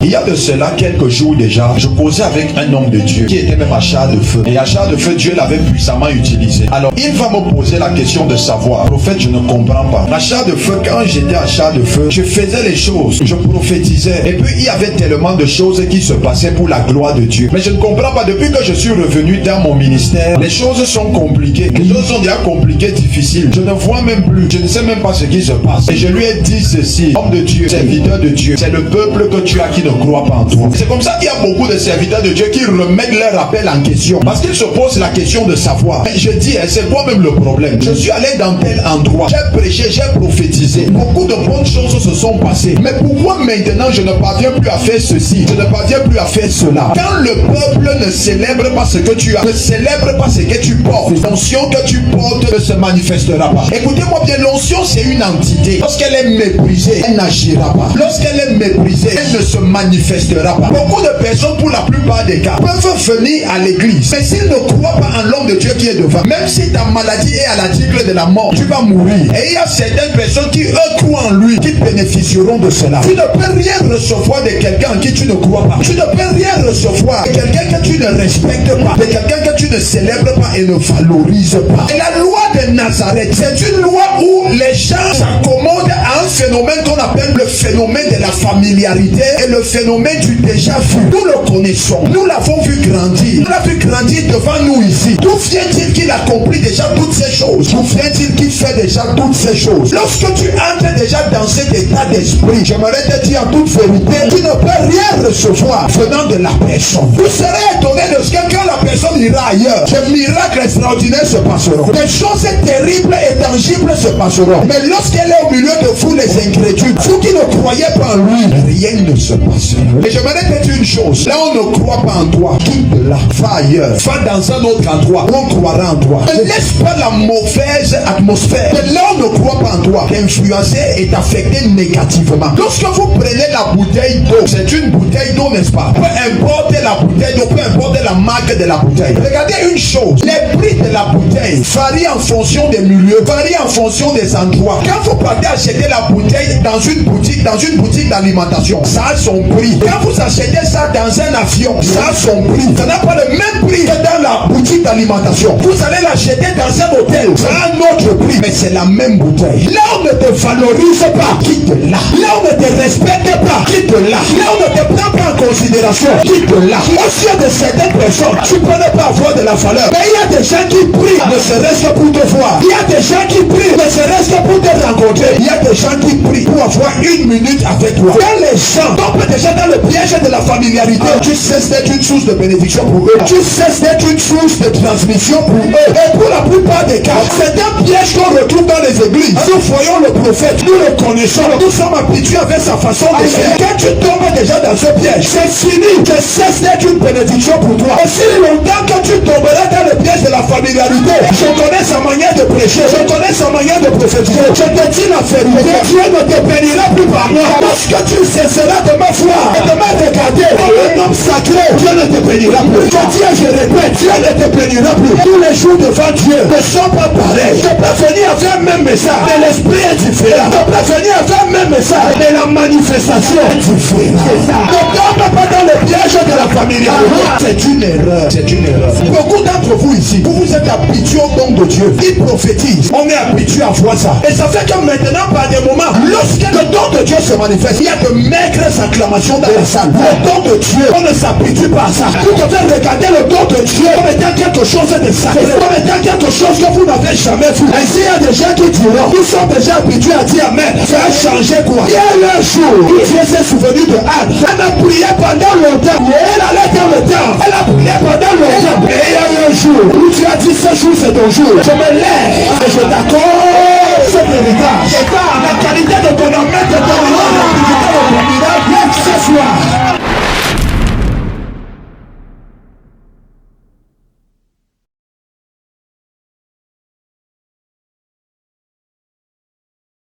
Il y a de cela quelques jours déjà, je causais avec un homme de Dieu qui était même à Char de Feu. Et à Char de Feu, Dieu l'avait puissamment utilisé. Alors, il va me poser la question de savoir, prophète, je ne comprends pas. À Char de Feu, quand j'étais à Char de Feu, je faisais les choses, je prophétisais. Et puis, il y avait tellement de choses qui se passaient pour la gloire de Dieu. Mais je ne comprends pas, depuis que je suis revenu dans mon ministère, les choses sont compliquées. Les choses sont déjà compliquées, difficiles. Je ne vois même plus, je ne sais même pas ce qui se passe. Et je lui ai dit ceci, homme de Dieu, serviteur de Dieu, c'est le peuple que tu as qui ne croit pas en toi. C'est comme ça qu'il y a beaucoup de serviteurs de Dieu qui remettent leur appel en question. Parce qu'ils se posent la question de savoir. Mais je dis, c'est quoi même le problème? Je suis allé dans tel endroit, j'ai prêché, j'ai prophétisé. Beaucoup de bonnes choses se sont passées. Mais pourquoi maintenant je ne parviens plus à faire ceci? Je ne parviens plus à faire cela. Quand le peuple ne célèbre pas ce que tu as, ne célèbre pas ce que tu portes, l'onction que tu portes ne se manifestera pas. Écoutez-moi bien, l'onction c'est une entité. Lorsqu'elle est méprisée, elle n'agira pas. Lorsqu'elle est méprisée, elle ne se manifestera pas. Beaucoup de personnes, pour la plupart des cas, peuvent venir à l'église, mais s'ils ne croient pas en l'homme de Dieu qui est devant, même si ta maladie est à l'article de la mort, tu vas mourir. Et il y a certaines personnes qui, eux, croient en lui, qui bénéficieront de cela. Tu ne peux rien recevoir de quelqu'un en qui tu ne crois pas. Tu ne peux rien recevoir de quelqu'un que tu ne respectes pas, de quelqu'un que tu ne célèbres pas et ne valorises pas. Et la loi de Nazareth, c'est une loi où les gens s'accommodent à un phénomène qu'on appelle le phénomène de la familiarité et le phénomène du déjà vu. Nous le connaissons, nous l'avons vu grandir. Nous l'avons vu grandir devant nous ici. D'où vient-il qu'il accomplit déjà toutes ces choses? D'où vient-il qu'il fait déjà toutes ces choses? Lorsque tu entres déjà dans cet état d'esprit, j'aimerais te dire en toute vérité, tu ne peux rien recevoir venant de la personne. Vous serez étonné de ce que quand la personne ira ailleurs, des miracles extraordinaires se passeront. Des choses terribles et tangibles se passeront. Mais lorsqu'elle est au milieu de vous, les incrédules, vous qui ne croyez pas en lui, rien ne se passera. Et j'aimerais te dire une chose, là on ne croit pas en toi, quitte là, va ailleurs, va dans un autre endroit, on croira en toi. Ne laisse pas la mauvaise atmosphère, mais là on ne croit pas en toi, influencer et t'affecter négativement. Lorsque vous prenez la bouteille d'eau, c'est une bouteille d'eau, n'est-ce pas? Peu importe la bouteille d'eau, peu importe la marque de la bouteille. Regardez une chose, les prix de la bouteille varient en fonction des milieux, varient en fonction des endroits. Quand vous partez acheter la bouteille dans une boutique d'alimentation, ça a son prix. Quand vous achetez ça dans un avion, ça a son prix. Ça n'a pas le même prix que dans la boutique d'alimentation. Vous allez l'acheter dans un hôtel, ça a un autre prix, mais c'est la même bouteille. Là on ne te valorise pas, quitte là. Là on ne te respecte pas, quitte là. Là on ne te prend pas en considération, quitte là. Au sein de certaines personnes, tu peux ne pas avoir de la valeur, mais il y a des gens qui prient, ne serait-ce que pour te voir. Il y a des gens qui prient, ne serait-ce que pour te rencontrer. Il y a des gens qui prient pour avoir une minute avec toi. Quand les gens tombent déjà dans le piège de la familiarité, tu cesses d'être une source de bénédiction pour eux. Tu cesses d'être une source de transmission pour eux. Et pour la plupart des cas, c'est un piège qu'on retrouve dans les églises. Nous voyons le prophète, nous le connaissons, nous sommes habitués avec sa façon de faire. Quand tu tombes déjà dans ce piège, c'est fini. Tu cesses d'être une bénédiction pour toi. Et si longtemps que tu tomberas dans le piège de la familiarité, je connais sa manière de prêcher, je connais sa manière de prophétiser. Je te dis la vérité, Dieu ne te bénira plus par moi. Lorsque tu cesseras de me voir et de me regarder comme un homme sacré, Dieu ne te bénira plus. Je dis et je répète, Dieu ne te bénira plus. Tous les jours devant Dieu ne sont pas pareils. Je peux venir avec un même message, mais l'esprit est différent. Je peux venir avec un même message, mais la manifestation est différente. Ne tombe pas dans le piège de la familiarité. C'est une erreur. C'est une erreur. Beaucoup d'entre vous ici, vous êtes habitués au don de Dieu. Il prophétise. On est habitué à voir ça. Et ça fait que maintenant, par des moments, lorsque le don de Dieu se manifeste, il y a de maigres acclamations dans la salle. Le don de Dieu, on ne s'habitue pas à ça. Vous devez regarder le don de Dieu comme étant quelque chose de sacré, comme étant quelque chose que vous n'avez jamais vu. Et s'il y a des gens qui diront, nous sommes déjà habitués à dire amen, ça a changé quoi? Il y a eu un jour où Dieu s'est souvenu de Anne. Elle a prié pendant longtemps. Elle allait dans le temps. Elle a prié pendant longtemps. Et il y a eu un jour où tu as dit ce jour c'est ton jour. Je me lève et je t'accorde cet héritage. C'est pas la qualité de ton amen, de ton